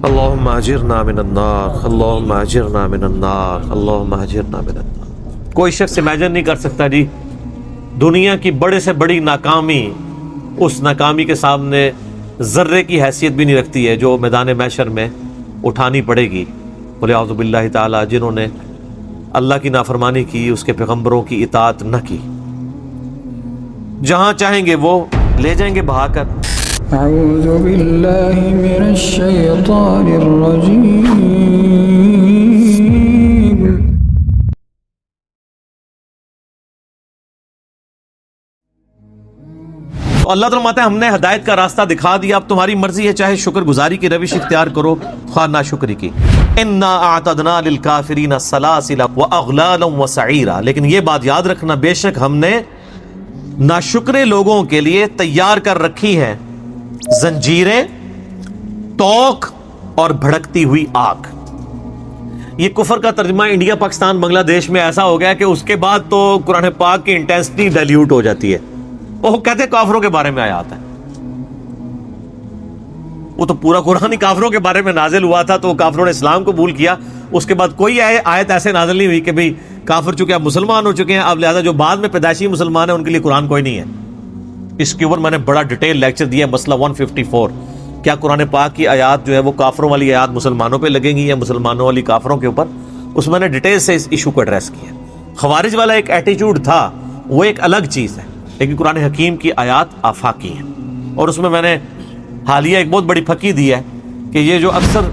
اللہم اجرنا من النار، اللہم اجرنا من النار، اللہم اجرنا من النار۔ کوئی شخص امیجن نہیں کر سکتا جی دنیا کی بڑے سے بڑی ناکامی اس ناکامی کے سامنے ذرے کی حیثیت بھی نہیں رکھتی ہے جو میدان محشر میں اٹھانی پڑے گی۔ بولے اعوذ باللہ تعالی، جنہوں نے اللہ کی نافرمانی کی، اس کے پیغمبروں کی اطاعت نہ کی، جہاں چاہیں گے وہ لے جائیں گے بہا کر۔ اعوذ باللہ من الشیطان الرجیم۔ اللہ تعالیٰ فرماتا ہے ہم نے ہدایت کا راستہ دکھا دیا، اب تمہاری مرضی ہے، چاہے شکر گزاری کی روش اختیار کرو خواہ ناشکری کی۔ انا اعتدنا للکافرین سلاسل واغلالا وسعیرا، لیکن یہ بات یاد رکھنا بے شک ہم نے ناشکرے لوگوں کے لیے تیار کر رکھی ہے زنجیریں، توق اور بھڑکتی ہوئی آگ۔ یہ کفر کا ترجمہ انڈیا، پاکستان، بنگلہ دیش میں ایسا ہو گیا کہ اس کے بعد تو قرآن پاک کی انٹینسٹی ڈیلیوٹ ہو جاتی ہے۔ وہ کہتے ہیں کافروں کے بارے میں آیات ہے، وہ تو پورا قرآن ہی کافروں کے بارے میں نازل ہوا تھا، تو کافروں نے اسلام قبول کیا، اس کے بعد کوئی آیت ایسے نازل نہیں ہوئی کہ بھئی کافر چونکہ اب مسلمان ہو چکے ہیں، اب لہذا جو بعد میں پیدائشی مسلمان ہیں ان کے لیے قرآن کوئی نہیں ہے۔ اس کے اوپر میں نے بڑا ڈیٹیل لیکچر دیا ہے، مسئلہ 154، کیا قرآن پاک کی آیات جو ہے وہ کافروں والی آیات مسلمانوں پہ لگیں گی یا مسلمانوں والی کافروں کے اوپر؟ اس میں نے ڈیٹیل سے اس ایشو کو ایڈریس کیا۔ خوارج والا ایک ایٹیٹیوڈ تھا، وہ ایک الگ چیز ہے، لیکن قرآن حکیم کی آیات آفاقی ہیں۔ اور اس میں نے حالیہ ایک بہت بڑی پھکی دی ہے کہ یہ جو اکثر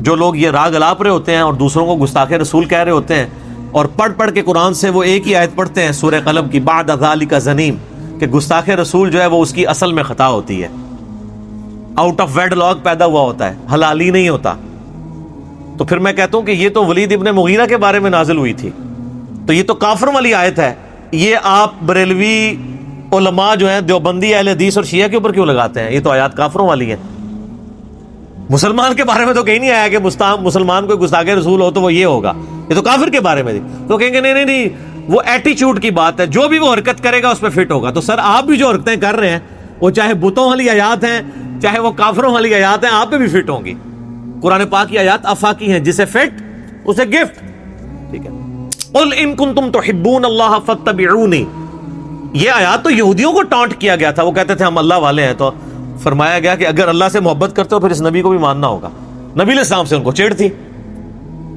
جو لوگ یہ راگ الاپ رہے ہوتے ہیں اور دوسروں کو گستاخ رسول کہہ رہے ہوتے ہیں اور پڑھ کے قرآن سے وہ ایک ہی آیت پڑھتے ہیں سورہ قلم کی، بعد ذالک زنیم، کہ گستاخ رسول جو ہے وہ اس کی اصل میں خطا ہوتی ہے، آؤٹ آف ویڈ لاگ پیدا ہوا ہوتا ہے، حلالی نہیں ہوتا۔ تو پھر میں کہتا ہوں کہ یہ تو ولید ابن مغیرہ کے بارے میں نازل ہوئی تھی، تو یہ تو کافر والی آیت ہے، یہ آپ بریلوی علماء جو ہیں دیوبندی اہل حدیث اور شیعہ کے اوپر کیوں لگاتے ہیں؟ یہ تو آیات کافروں والی ہیں۔ مسلمان کے بارے میں تو کہیں نہیں آیا کہ مسلمان کوئی گستاخ رسول ہو تو وہ یہ ہوگا، یہ تو کافر کے بارے میں تھی، تو کہیں گے نہیں وہ ایٹیچیوڈ کی بات ہے، جو بھی وہ حرکت کرے گا اس پہ فٹ ہوگا۔ تو سر آپ بھی جو حرکتیں کر رہے ہیں وہ چاہے بتوں والی آیات ہیں چاہے وہ کافروں والی آیات ہیں، آپ پہ بھی فٹ ہوں گی۔ قرآن پاک کی آیات آفاقی ہیں، جسے فٹ اسے گفٹ، ٹھیک ہے۔ قل ان کنتم تحبون اللہ فاتبعونی، یہ آیات تو یہودیوں کو ٹانٹ کیا گیا تھا، وہ کہتے تھے ہم اللہ والے ہیں، تو فرمایا گیا کہ اگر اللہ سے محبت کرتے ہو پھر اس نبی کو بھی ماننا ہوگا۔ نبی علیہ السلام سے ان کو چڑ تھی،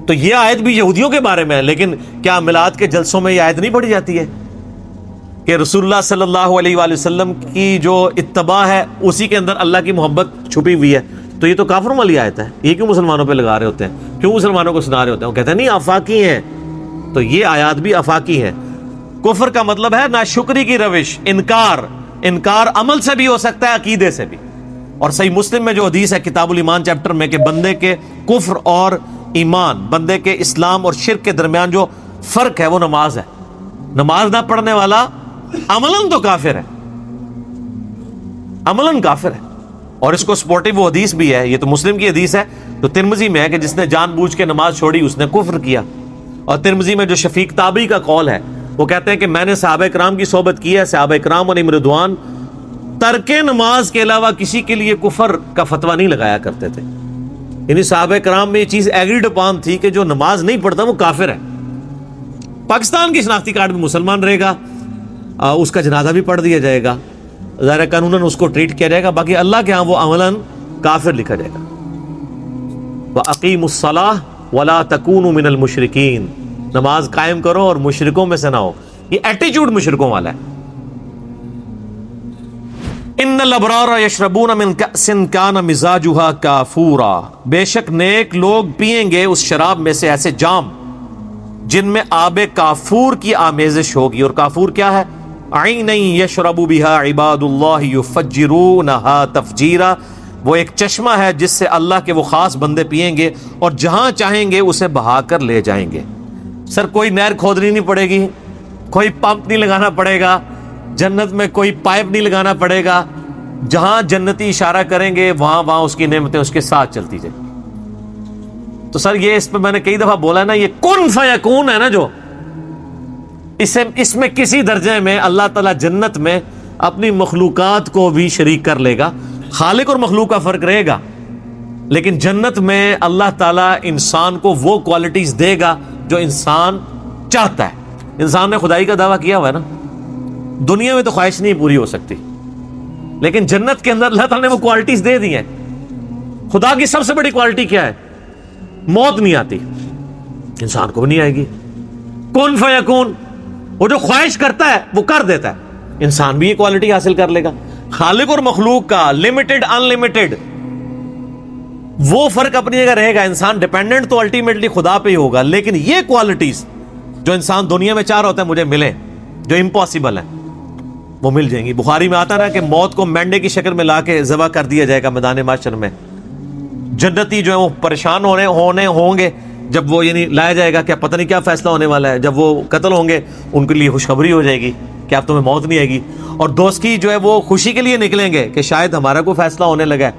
تو یہ آیت بھی یہودیوں کے بارے میں ہے، لیکن کیا میلاد کے جلسوں میں یہ آیت نہیں پڑھی جاتی ہے کہ رسول اللہ صلی اللہ علیہ وآلہ وسلم کی جو اتباع ہے اسی کے اندر اللہ کی محبت چھپی ہوئی ہے؟ تو یہ تو کافروں والی آیت ہے، یہ کیوں مسلمانوں پہ لگا رہے ہوتے ہیں، کیوں مسلمانوں کو سنا رہے ہوتے ہیں؟ وہ کہتے ہیں نہیں آفاقی ہیں، تو یہ آیات بھی آفاقی ہیں۔ کفر کا مطلب ہے ناشکری کی روش، انکار عمل سے بھی ہو سکتا ہے، عقیدے سے بھی۔ اور صحیح مسلم میں جو حدیث ہے کتاب الایمان چیپٹر میں کہ بندے کے کفر اور ایمان، بندے کے اسلام اور شرک کے درمیان جو فرق ہے وہ نماز ہے، نماز نہ پڑھنے والا عملاً تو کافر ہے، عملاً کافر ہے۔ اور اس کو سپورٹیو وہ حدیث بھی ہے، یہ تو مسلم کی حدیث ہے، تو ترمذی میں ہے کہ جس نے جان بوجھ کے نماز چھوڑی اس نے کفر کیا۔ اور ترمذی میں جو شفیق تابعی کا قول ہے وہ کہتے ہیں کہ میں نے صحابہ کرام کی صحبت کی ہے، صحابہ کرام علیہم رضوان ترک نماز کے علاوہ کسی کے لیے کفر کا فتویٰ نہیں لگایا کرتے تھے، یعنی صحابہ کرام میں یہ چیز ایگریڈ اپان تھی کہ جو نماز نہیں پڑھتا وہ کافر ہے۔ پاکستان کی شناختی کارڈ میں مسلمان رہے گا، اس کا جنازہ بھی پڑھ دیا جائے گا، ظاہر قانوناً اس کو ٹریٹ کیا جائے گا، باقی اللہ کے ہاں وہ عملاً کافر لکھا جائے گا۔ وَأَقِيمُوا الصَّلَاةَ وَلَا تَكُونُوا مِنَ الْمُشْرِكِينَ، نماز قائم کرو اور مشرکوں میں سے نہ ہو۔ یہ ایٹیچیوڈ مشرکوں والا ہے۔ ان الابرار یشربون من کأس کان مزاجها کافورا، بے شک نیک لوگ پیئیں گے اس شراب میں سے ایسے جام جن میں آب کافور کی آمیزش ہوگی۔ اور کافور کیا ہے؟ عین یشرب بها عباد اللہ یفجرونها تفجیرا، وہ ایک چشمہ ہے جس سے اللہ کے وہ خاص بندے پیئیں گے اور جہاں چاہیں گے اسے بہا کر لے جائیں گے۔ سر کوئی نہر کھودنی نہیں پڑے گی، کوئی پمپ نہیں لگانا پڑے گا، جنت میں کوئی پائپ نہیں لگانا پڑے گا، جہاں جنتی اشارہ کریں گے وہاں اس کی نعمتیں اس کے ساتھ چلتی جائیں۔ تو سر یہ اس پہ میں نے کئی دفعہ بولا ہے نا، یہ کن فیکون ہے نا، جو اس میں کسی درجے میں اللہ تعالیٰ جنت میں اپنی مخلوقات کو بھی شریک کر لے گا۔ خالق اور مخلوق کا فرق رہے گا، لیکن جنت میں اللہ تعالیٰ انسان کو وہ کوالٹیز دے گا جو انسان چاہتا ہے. انسان نے خدائی کا دعویٰ کیا ہوا ہے نا, دنیا میں تو خواہش نہیں پوری ہو سکتی, لیکن جنت کے اندر اللہ تعالیٰ نے وہ کوالٹیز دے دی ہیں. خدا کی سب سے بڑی کوالٹی کیا ہے؟ موت نہیں آتی, انسان کو بھی نہیں آئے گی. کن فیکون, وہ جو خواہش کرتا ہے وہ کر دیتا ہے. انسان بھی یہ کوالٹی حاصل کر لے گا. خالق اور مخلوق کا لمیٹڈ ان لمیٹڈ وہ فرق اپنی جگہ رہے گا. انسان ڈیپینڈنٹ تو الٹیمیٹلی خدا پہ ہی ہوگا, لیکن یہ کوالٹیز جو انسان دنیا میں چاہ رہا ہوتا ہے مجھے ملے, جو امپاسبل ہے, وہ مل جائیں گی. بخاری میں آتا رہا کہ موت کو مینڈے کی شکل میں لا کے ذبح کر دیا جائے گا میدان محشر میں. جنتی جو ہے وہ پریشان ہونے ہوں گے جب وہ یعنی لایا جائے گا, کیا پتہ نہیں کیا فیصلہ ہونے والا ہے. جب وہ قتل ہوں گے ان کے لیے خوشخبری ہو جائے گی کہ اب تمہیں موت نہیں آئے گی. اور دوست کی جو ہے وہ خوشی کے لیے نکلیں گے کہ شاید ہمارا کوئی فیصلہ ہونے لگا ہے,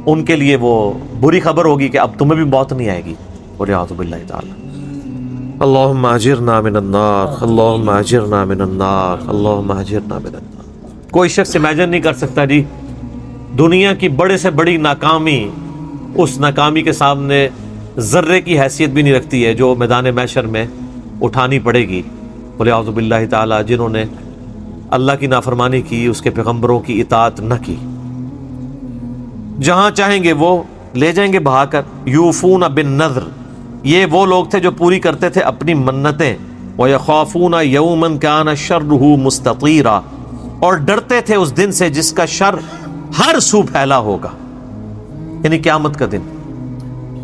ان کے لیے وہ بری خبر ہوگی کہ اب تمہیں بھی موت نہیں آئے گی. وَلِعَوْذُ بِاللَّهِ تَعَالَى. اللہم اجرنا من النار, اللہم اجرنا من النار, اللہم اجرنا من النار. کوئی شخص امیجن نہیں کر سکتا جی دنیا کی بڑے سے بڑی ناکامی اس ناکامی کے سامنے ذرے کی حیثیت بھی نہیں رکھتی ہے جو میدان محشر میں اٹھانی پڑے گی. وَلِعَوْذُ بِاللَّهِ تَعَالَى. جنہوں نے اللہ کی نافرمانی کی, اس کے پیغمبروں کی اطاعت نہ کی, جہاں چاہیں گے وہ لے جائیں گے بہا کر. یوفون بالنذر, یہ وہ لوگ تھے جو پوری کرتے تھے اپنی منتیں. وَيَخَافُونَ يَوْمًا كَانَ شَرُّهُ مُسْتَطِيرًا, اور ڈرتے تھے اس دن سے جس کا شر ہر سو پھیلا ہوگا, یعنی قیامت کا دن.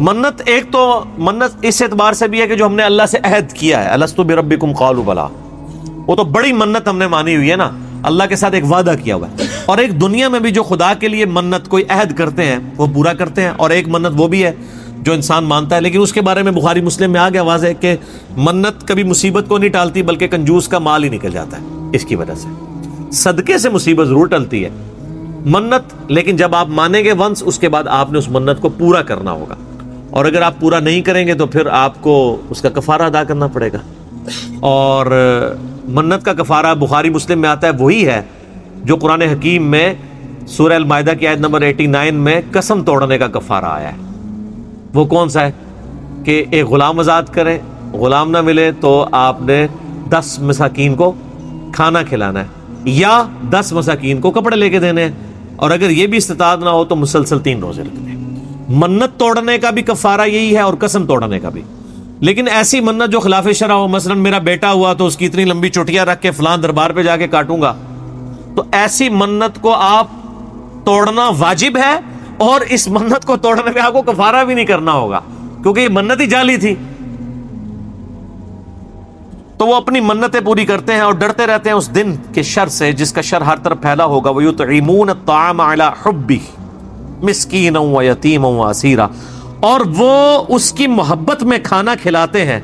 منت ایک تو منت اس اعتبار سے بھی ہے کہ جو ہم نے اللہ سے عہد کیا ہے, الستو بربکم قالوا بلا, وہ تو بڑی منت ہم نے مانی ہوئی ہے نا, اللہ کے ساتھ ایک وعدہ کیا ہوا ہے. اور ایک دنیا میں بھی جو خدا کے لیے منت کوئی عہد کرتے ہیں وہ پورا کرتے ہیں, اور ایک منت وہ بھی ہے جو انسان مانتا ہے, لیکن اس کے بارے میں بخاری مسلم میں آ گیا واضح کہ منت کبھی مصیبت کو نہیں ٹالتی بلکہ کنجوس کا مال ہی نکل جاتا ہے. اس کی وجہ سے صدقے سے مصیبت ضرور ٹلتی ہے منت, لیکن جب آپ مانیں گے ونس, اس کے بعد آپ نے اس منت کو پورا کرنا ہوگا, اور اگر آپ پورا نہیں کریں گے تو پھر آپ کو اس کا کفارہ ادا کرنا پڑے گا. اور منت کا کفارہ بخاری مسلم میں آتا ہے وہی ہے جو قرآن حکیم میں سورہ المائدہ کی آیت نمبر 89 میں قسم توڑنے کا کفارہ آیا ہے. وہ کون سا ہے کہ ایک غلام آزاد کریں, غلام نہ ملے تو آپ نے 10 مساکین کو کھانا کھلانا ہے یا 10 مساکین کو کپڑے لے کے دینے ہیں, اور اگر یہ بھی استطاعت نہ ہو تو مسلسل 3 روزے رکھنے. منت توڑنے کا بھی کفارہ یہی ہے اور قسم توڑنے کا بھی. لیکن ایسی منت جو خلاف شرع ہو, مثلا میرا بیٹا ہوا تو اس کی اتنی لمبی چٹیاں رکھ کے فلاں دربار پہ جا کے کاٹوں گا, تو ایسی منت کو آپ توڑنا واجب ہے, اور اس منت کو توڑنے پہ آپ کو کفارہ بھی نہیں کرنا ہوگا کیونکہ یہ منت ہی جعلی تھی. تو وہ اپنی منتیں پوری کرتے ہیں اور ڈرتے رہتے ہیں اس دن کے شر سے جس کا شر ہر طرف پھیلا ہوگا. وَيُطْعِمُونَ الطَّعَامَ عَلَى حُبِّهِ مِسْكِينًا وَيَتِيمًا وَأَسِيرًا, اور وہ اس کی محبت میں کھانا کھلاتے ہیں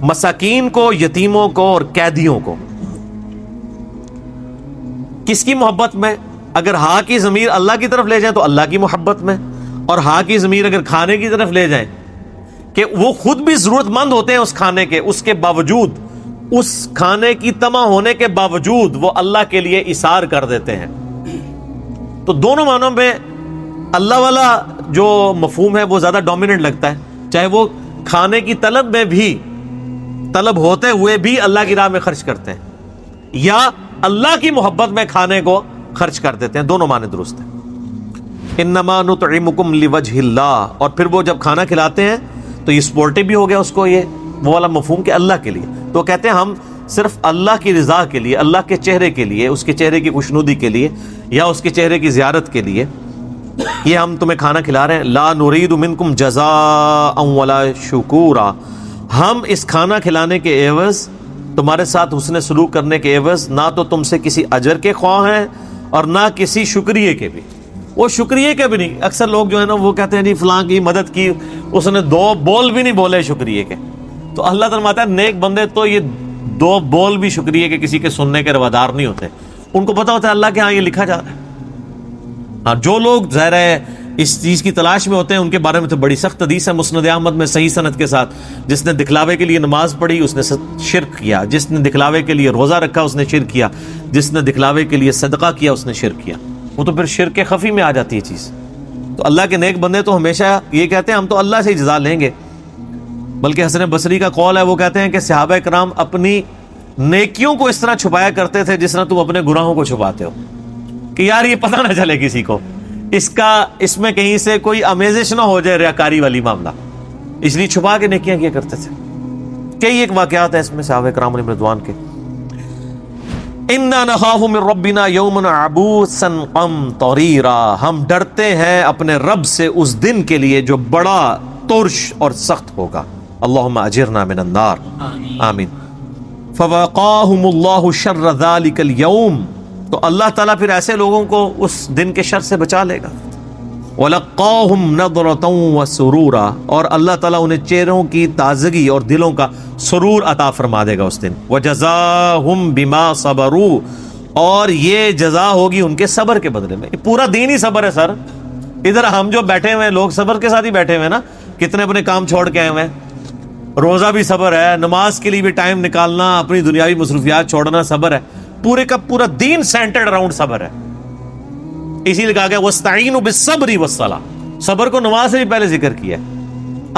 مساکین کو, یتیموں کو اور قیدیوں کو. کس کی محبت میں؟ اگر ہاں کی ضمیر اللہ کی طرف لے جائیں تو اللہ کی محبت میں, اور ہاں کی ضمیر اگر کھانے کی طرف لے جائیں کہ وہ خود بھی ضرورت مند ہوتے ہیں اس کھانے کے, اس کے باوجود, اس کھانے کی طمع ہونے کے باوجود وہ اللہ کے لیے اثار کر دیتے ہیں. تو دونوں معنوں میں اللہ والا جو مفہوم ہے وہ زیادہ ڈومیننٹ لگتا ہے, چاہے وہ کھانے کی طلب میں بھی, طلب ہوتے ہوئے بھی اللہ کی راہ میں خرچ کرتے ہیں, یا اللہ کی محبت میں کھانے کو خرچ کر دیتے ہیں. دونوں معنی درست ہیں. انما نطعمکم لوجہ اللہ, اور پھر وہ جب کھانا کھلاتے ہیں تو یہ سپورٹیو بھی ہو گیا اس کو, یہ وہ والا مفہوم کہ اللہ کے لیے. تو کہتے ہیں ہم صرف اللہ کی رضا کے لیے, اللہ کے چہرے کے لیے, اس کے چہرے کی خوشنودی کے لیے یا اس کے چہرے کی زیارت کے لیے یہ ہم تمہیں کھانا کھلا رہے ہیں. لا نرید منکم جزاء ولا شکورا, ہم اس کھانا کھلانے کے عوض, تمہارے ساتھ حسن سلوک کرنے کے عوض نہ تو تم سے کسی اجر کے خواہ ہیں اور نہ کسی شکریہ کے بھی. وہ شکریہ کے بھی نہیں, اکثر لوگ جو ہے نا وہ کہتے ہیں جی فلاں کی مدد کی, اس نے 2 بول بھی نہیں بولے شکریہ کے. تو اللہ تعالیٰ فرماتا ہے نیک بندے تو یہ 2 بول بھی شکریہ کے کسی کے سننے کے روادار نہیں ہوتے, ان کو پتا ہوتا ہے اللہ کے ہاں یہ لکھا جا رہا ہے. ہاں جو لوگ ظاہر ہے اس چیز کی تلاش میں ہوتے ہیں ان کے بارے میں تو بڑی سخت حدیث ہے مسند احمد میں صحیح سند کے ساتھ, جس نے دکھلاوے کے لیے نماز پڑھی اس نے شرک کیا, جس نے دکھلاوے کے لیے روزہ رکھا اس نے شرک کیا, جس نے دکھلاوے کے لیے صدقہ کیا اس نے شرک کیا. وہ تو پھر شرک خفی میں آ جاتی ہے چیز. تو اللہ کے نیک بندے تو ہمیشہ یہ کہتے ہیں ہم تو اللہ سے ہی جزا لیں گے. بلکہ حسن بصری کا قول ہے، وہ کہتے ہیں کہ صحابہ کرام اپنی نیکیوں کو اس طرح چھپایا کرتے تھے جس طرح تم اپنے گناہوں کو چھپاتے ہو، کہ یار یہ پتہ نہ چلے کسی کو، اس میں کہیں سے کوئی آمیزش نہ ہو جائے ریاکاری والی معاملہ، اس لیے چھپا کے نیکیاں کیا کرتے تھے. کئی ایک واقعات ہیں اس میں صحابہ کرام علیہم رضوان کے. اِنَّا نَخَافُ مِن رَبِّنَا يَوْمًا عَبُوسًا قَمْطَرِيرًا، ہم ڈرتے ہیں اپنے رب سے اس دن کے لیے جو بڑا ترش اور سخت ہوگا. اللہم اجرنا من النار، آمین. فَوَقَاهُمُ اللَّهُ شَرَّ ذَلِكَ الْيَوْمِ، تو اللہ تعالیٰ پھر ایسے لوگوں کو اس دن کے شر سے بچا لے گا. وَلَقَّاهُمْ نَضْرَةً وَسُرُورًا، اور اللہ تعالیٰ انہیں چہروں کی تازگی اور دلوں کا سرور عطا فرما دے گا اس دن. وَجَزَاهُمْ بِمَا صَبَرُوا، اور یہ جزا ہوگی ان کے صبر کے بدلے میں. پورا دین ہی صبر ہے سر. ادھر ہم جو بیٹھے ہوئے ہیں لوگ صبر کے ساتھ ہی بیٹھے ہوئے ہیں نا، کتنے اپنے کام چھوڑ کے آئے ہوئے ہیں. روزہ بھی صبر ہے، نماز کے لیے بھی ٹائم نکالنا، اپنی دنیاوی مصروفیات چھوڑنا صبر ہے. پورے کا پورا دین سینٹرڈ اراؤنڈ صبر ہے. اسی لیے کہا گیا وَاسْتَعِینُوا بِالصَّبْرِ وَالصَّلَاةِ، صبر کو نماز سے بھی پہلے ذکر کیا ہے.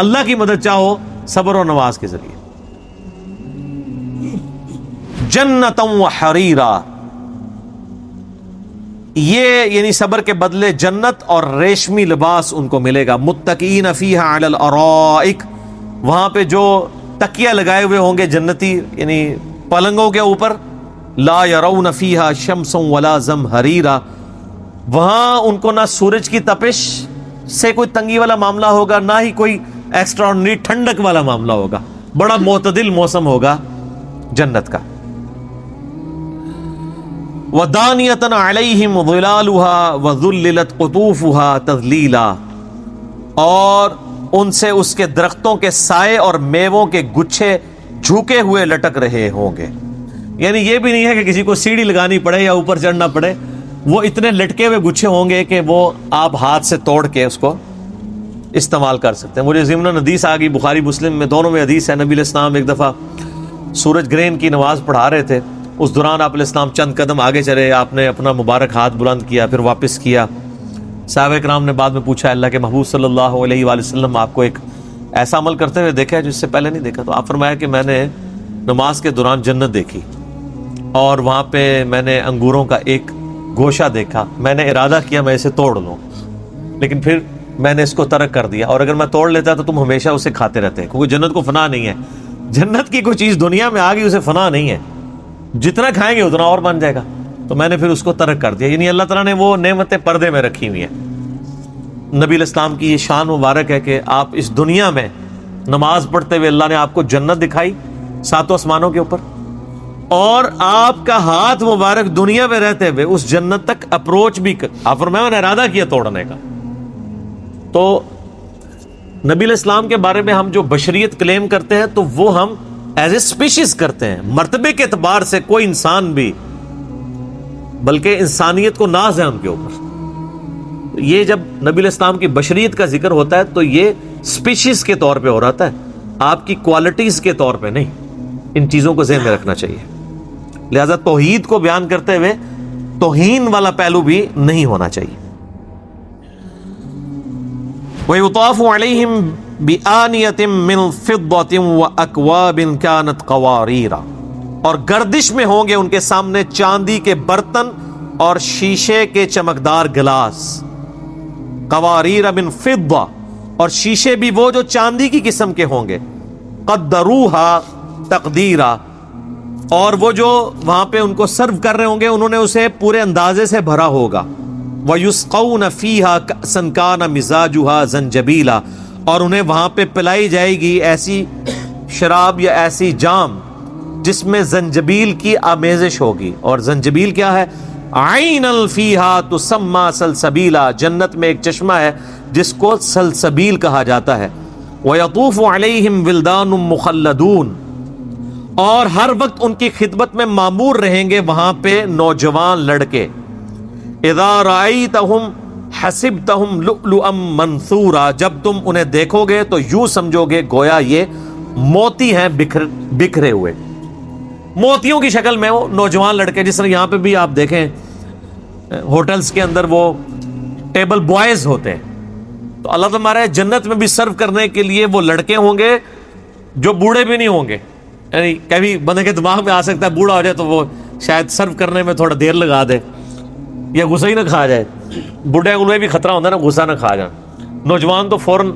اللہ کی مدد چاہو صبر اور نماز کے ذریعے. جَنَّةً وَحَرِيرًا، یہ یعنی صبر کے بدلے جنت اور ریشمی لباس ان کو ملے گا. مُتَّكِئِينَ فِيهَا عَلَى الْأَرَائِكِ، وہاں پہ جو تکیہ لگائے ہوئے ہوں گے جنتی یعنی پلنگوں کے اوپر. لا يرون فيها شمسا ولا زمهريرا، وہاں ان کو نہ سورج کی تپش سے کوئی تنگی والا معاملہ ہوگا، نہ ہی کوئی ایکسٹرا آرڈنری ٹھنڈک والا معاملہ ہوگا. بڑا معتدل موسم ہوگا جنت کا. وَدَانِيَةً عَلَيْهِمْ ظِلَالُهَا وَذُلِّلَتْ قُطُوفُهَا تَذْلِيلًا، اور ان سے اس کے درختوں کے سائے اور میووں کے گچھے جھکے ہوئے لٹک رہے ہوں گے. یعنی یہ بھی نہیں ہے کہ کسی کو سیڑھی لگانی پڑے یا اوپر چڑھنا پڑے، وہ اتنے لٹکے ہوئے گچھے ہوں گے کہ وہ آپ ہاتھ سے توڑ کے اس کو استعمال کر سکتے ہیں. مجھے ضمن حدیث آ گئی، بخاری مسلم میں دونوں میں حدیث ہے. نبی علیہ السلام ایک دفعہ سورج گرہن کی نماز پڑھا رہے تھے، اس دوران آپ علیہ السلام چند قدم آگے چلے، آپ نے اپنا مبارک ہاتھ بلند کیا، پھر واپس کیا. صحابہ کرام نے بعد میں پوچھا اللہ کے محبوب صلی اللہ علیہ وآلہ وسلم آپ کو ایک ایسا عمل کرتے ہوئے دیکھا ہے جس سے پہلے نہیں دیکھا. تو آپ فرمایا کہ میں نے نماز کے دوران جنت دیکھی، اور وہاں پہ میں نے انگوروں کا ایک گوشہ دیکھا. میں نے ارادہ کیا میں اسے توڑ لوں، لیکن پھر میں نے اس کو ترک کر دیا، اور اگر میں توڑ لیتا تو تم ہمیشہ اسے کھاتے رہتے، کیونکہ جنت کو فنا نہیں ہے. جنت کی کوئی چیز دنیا میں آ گئی اسے فنا نہیں ہے، جتنا کھائیں گے اتنا اور بن جائے گا. تو میں نے پھر اس کو ترک کر دیا. یعنی اللہ تعالیٰ نے وہ نعمتیں پردے میں رکھی ہوئی ہیں. نبی علیہ السلام کی یہ شان مبارک ہے کہ آپ اس دنیا میں نماز پڑھتے ہوئے اللہ نے آپ کو جنت دکھائی 7 آسمانوں کے اوپر، اور آپ کا ہاتھ مبارک دنیا میں رہتے ہوئے اس جنت تک اپروچ بھی آپ فرمایا میں نے ارادہ کیا توڑنے کا. تو نبی علیہ السلام کے بارے میں ہم جو بشریت کلیم کرتے ہیں تو وہ ہم ایز اے اسپیشیز کرتے ہیں. مرتبے کے اعتبار سے کوئی انسان بھی، بلکہ انسانیت کو ناز ہے ان کے اوپر. یہ جب نبی علیہ السلام کی بشریت کا ذکر ہوتا ہے تو یہ اسپیشیز کے طور پہ ہو رہا ہے، آپ کی کوالٹیز کے طور پہ نہیں. ان چیزوں کو ذہن میں رکھنا چاہیے. لہذا توحید کو بیان کرتے ہوئے توہین والا پہلو بھی نہیں ہونا چاہیے. وَيُطَافُ عَلَيْهِمْ بِآنِيَةٍ مِّن فِضَّةٍ وَأَكْوَابٍ كَانَتْ قَوَارِيرًا، اور گردش میں ہوں گے ان کے سامنے چاندی کے برتن اور شیشے کے چمکدار گلاس. قواریر من فضہ، اور شیشے بھی وہ جو چاندی کی قسم کے ہوں گے. قدروها تقدیرا، اور وہ جو وہاں پہ ان کو سرو کر رہے ہوں گے انہوں نے اسے پورے اندازے سے بھرا ہوگا. وَيُسْقَوْنَ فِيهَا كَأْسًا كَانَ مِزَاجُهَا زَنْجَبِيلًا، اور انہیں وہاں پہ پلائی جائے گی ایسی شراب یا ایسی جام جس میں زنجبیل کی آمیزش ہوگی. اور زنجبیل کیا ہے؟ عَيْنًا فِيهَا تُسَمَّى سَلْسَبِيلًا، جنت میں ایک چشمہ ہے جس کو سلسبیل کہا جاتا ہے. وَيَطُوفُ عَلَيْهِمْ وِلْدَانٌ مُخَلَّدُونَ، اور ہر وقت ان کی خدمت میں معمور رہیں گے وہاں پہ نوجوان لڑکے. اذا رأیتہم حسبتہم لؤلؤا منثورا، جب تم انہیں دیکھو گے تو یوں سمجھو گے گویا یہ موتی ہیں بکھرے ہوئے. موتیوں کی شکل میں وہ نوجوان لڑکے، جس طرح یہاں پہ بھی آپ دیکھیں ہوٹلز کے اندر وہ ٹیبل بوائز ہوتے ہیں، تو اللہ تمہارے جنت میں بھی سرو کرنے کے لیے وہ لڑکے ہوں گے جو بوڑھے بھی نہیں ہوں گے. یعنی کبھی بندے کے دماغ میں آ سکتا ہے بوڑھا ہو جائے تو وہ شاید سرو کرنے میں تھوڑا دیر لگا دے یا غصہ ہی نہ کھا جائے. بوڑھے کو بھی خطرہ ہوتا ہے نا غصہ نہ کھا جائے. نوجوان تو فوراً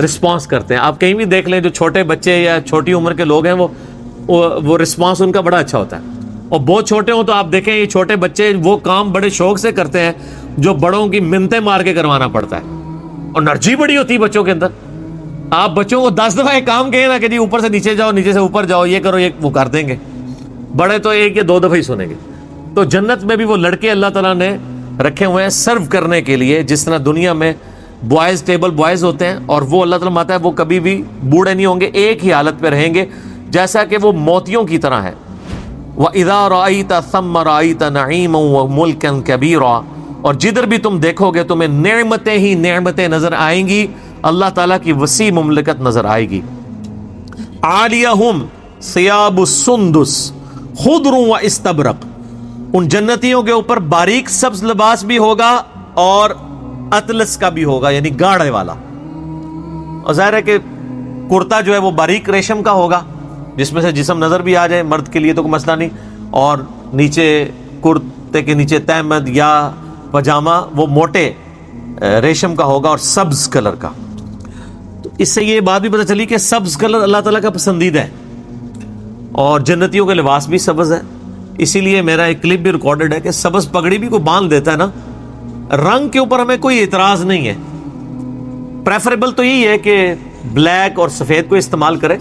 رسپانس کرتے ہیں. آپ کہیں بھی دیکھ لیں جو چھوٹے بچے یا چھوٹی عمر کے لوگ ہیں وہ رسپانس ان کا بڑا اچھا ہوتا ہے. اور بہت چھوٹے ہوں تو آپ دیکھیں یہ چھوٹے بچے وہ کام بڑے شوق سے کرتے ہیں جو بڑوں کی منتیں مار کے کروانا پڑتا ہے. اور انرجی بڑی ہوتی ہے بچوں کے اندر. آپ بچوں کو 10 دفعہ ایک کام کہیں نا کہ جی اوپر سے نیچے جاؤ نیچے سے اوپر جاؤ یہ کرو یہ وہ کر دیں گے. بڑے تو ایک یا 2 دفعہ ہی سنیں گے. تو جنت میں بھی وہ لڑکے اللہ تعالیٰ نے رکھے ہوئے ہیں سرو کرنے کے لیے. جس طرح دنیا میں بوائز ٹیبل بوائز ہوتے ہیں اور وہ اللہ تعالیٰ ماتا ہے وہ کبھی بھی بوڑھے نہیں ہوں گے, ایک ہی حالت پہ رہیں گے جیسا کہ وہ موتیوں کی طرح ہے. وَإِذَا رَأَيْتَ ثَمَّ رَأَيْتَ نَعِيمًا وَمُلْكًا كَبِيرًا, اور جدھر بھی تم دیکھو گے تمہیں نعمتیں ہی نعمتیں نظر آئیں گی, اللہ تعالیٰ کی وسیع مملکت نظر آئے گی. عَالِيَهُمْ ثِيَابُ السُّنْدُسِ خُضْرٌ وَإِسْتَبْرَقٌ, ان جنتیوں کے اوپر باریک سبز لباس بھی ہوگا اور اطلس کا بھی ہوگا یعنی گاڑھے والا. اور ظاہر ہے کہ کرتا جو ہے وہ باریک ریشم کا ہوگا جس میں سے جسم نظر بھی آ جائے, مرد کے لیے تو کوئی مسئلہ نہیں. اور نیچے کرتے کے نیچے تہمد یا پاجامہ وہ موٹے ریشم کا ہوگا اور سبز کلر کا. تو اس سے یہ بات بھی پتہ چلی کہ سبز کلر اللہ تعالیٰ کا پسندیدہ ہے اور جنتیوں کے لباس بھی سبز ہے. اسی لیے میرا ایک کلپ بھی ریکارڈڈ ہے کہ سبز پگڑی بھی کوئی باندھ دیتا ہے نا, رنگ کے اوپر ہمیں کوئی اعتراض نہیں ہے. پریفریبل تو یہی ہے کہ بلیک اور سفید کو استعمال کرے,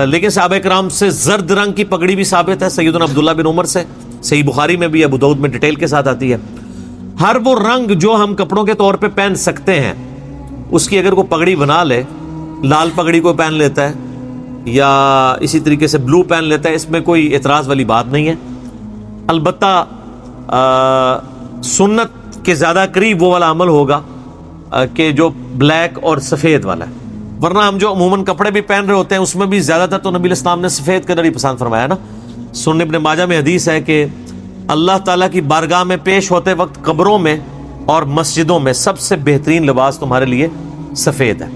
لیکن صحابہ کرام سے زرد رنگ کی پگڑی بھی ثابت ہے سیدنا عبداللہ بن عمر سے, صحیح بخاری میں بھی ابو داؤد میں ڈیٹیل کے ساتھ آتی ہے. ہر وہ رنگ جو ہم کپڑوں کے طور پہ پہن سکتے ہیں اس کی اگر کوئی پگڑی بنا لے, لال پگڑی کو پہن لیتا ہے یا اسی طریقے سے بلو پہن لیتا ہے, اس میں کوئی اعتراض والی بات نہیں ہے. البتہ سنت کے زیادہ قریب وہ والا عمل ہوگا کہ جو بلیک اور سفید والا ہے. ورنہ ہم جو عموماً کپڑے بھی پہن رہے ہوتے ہیں اس میں بھی زیادہ تر تو نبی الاسلام نے سفید کلر ہی پسند فرمایا نا. سنن ابن ماجہ میں حدیث ہے کہ اللہ تعالیٰ کی بارگاہ میں پیش ہوتے وقت قبروں میں اور مسجدوں میں سب سے بہترین لباس تمہارے لیے سفید ہے.